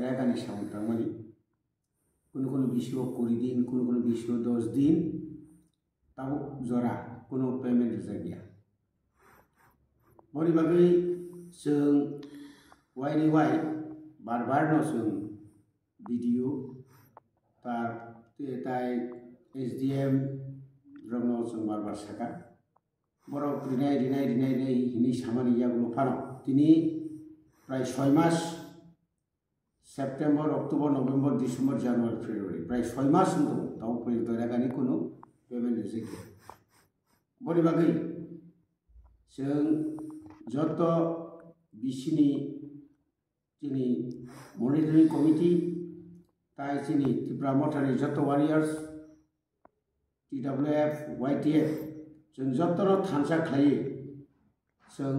রেগানি সামুদ্রামানি কোনো বিষয় 20 दिन কোনো বিষয় 10 दिन তাও জরা কোনো পেমেন্ট জায়গা বনি বাগै जों वाइनि वाइ बार no जों भिडिअ तार SDM रंनो जों बार साका बर' रिनाय हिनि सामानि यागुलो फानो तिनि प्राय 6 मास September October November December January February प्राय 6 मास दं ताव फैयो रेगानि कोनो पेमेन्ट जायगा बनि बागै जों जत बिसिनि जिनि मनिटरिं कमिटि ताइ जिनि त्रिपुरा मथारि जत वारियार्स TWF YTF जों जतनो थानसा खायो जों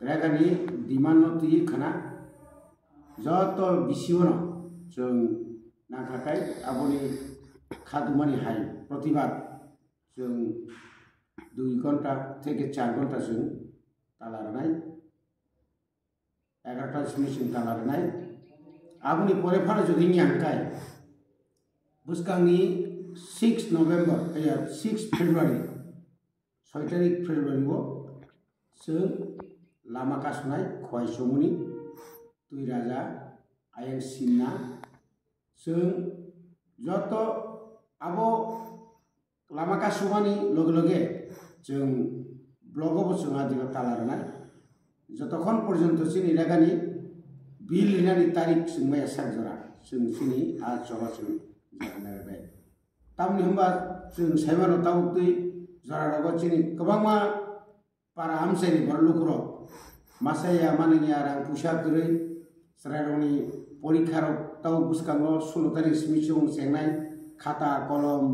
रेगानि डिमान्ड नथि खाना जत बिसिवनो जों नाखाखाय आबनि खादुमानि हाय प्रतिबाद जों 2 घंटा থেকে 4 घंटा जों तालारनाय 11टा सिमिसिम तालारनाय आबनि परे फाना जुदि नियांकाय बुसकांनि 6 नवेम्बर 6 फेब्रुवारि 6 तारिख फेब्रुवारि वो जों लामा कासनाय खय समनि दुई राजा आयेन सिन्ना जों जत आबो लामा कासुमानि लगे जों ब्लगआव जों आदिनो तालारनाय जतखन पर्यन्त जोंनि रेगानि बिल लिरनायनि तारिख जों माया सागजरा जों जोंनि आज जगा जों जानाय तामनि होमबा जों साइमानो ताउदै जरा रग जोंनि गोबांमा पारा आमसायनि बरलुकुरो मासाया मानिया रां फैसा गरै सरायरंनि परीक्षार ताउ बुसकांगो 16 तारिख सिमिसिम जेंनाय खाता कलम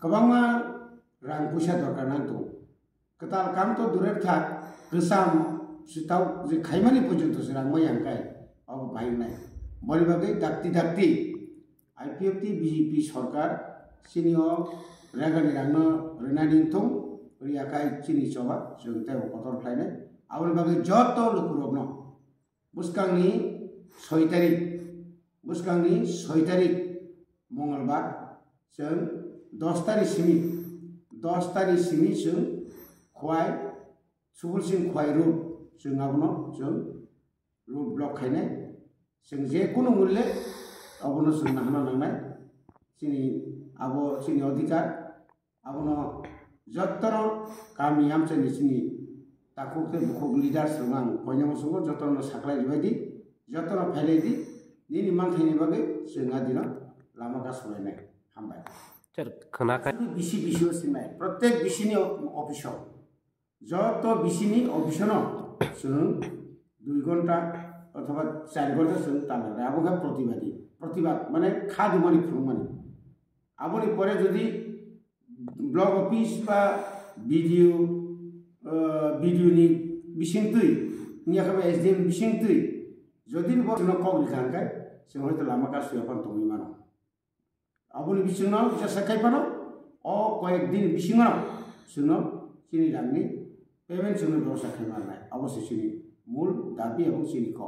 गोबांमा रां फैसा दरकार नांगौ कताल काम तो दुरे था गोसाम सिताव जे खाइमानि पर्यन्त रां मायांकाय अब बायनाय बनि बागै दाक्ति IPFT BJP सरकार सिनियो रेगानि रांनो रेनानिंथं रियाकाय चिनि चबा जों ताव कतर फ्लायनाय आबनि बागै जत लुकुरबनो बुसकांनि 6 तारिख मंगलबार जों 10 तारिख सिमी जों खवाय सुबुलसिं खवाय रूट जों आबनो जों रूट ब्लक खायनाय जों जेकुनु मूल्य आबनो जों नाहना नांनाय जोंनि आबो जोंनि अधिकार आबनो जत्तनो गामि आमसानि जोंनि ताकुते बुखुग लिडार सोंआं कयनामो संगो जत्तनो साख्लाय बायदि जत्तनो फायलायदि निनि मानथायनि बागै जों आदिनो लामा गासलायनाय हामबाय सर खोनाखाय बिसिओ सिनाय प्रत्येक बिसिनि अफिसाव जत बिसिनि अफिसनो जों 2 घंटा अथवा 4 घंटा जों तालारनाय आबोगा प्रतिबाद माने खादुमानि फुरुमानि आबनि परे जदि ब्लक अफिस बा भिडिअनि बिसिंतै नियाखबा SDM बिसिंतै जदि बसनो कगलि खांकाय जों हयतो लामा गासुया पान तंगि मानो आबनि बिसिंनो जसाखाय पानो अ कयेक दिन बिसिंनो जोंनो चिनि रांनि पेमेन्ट जोंनो व्यवस्था खालामनाय अबश्य चिनि मूल दाबि एवं चिनि क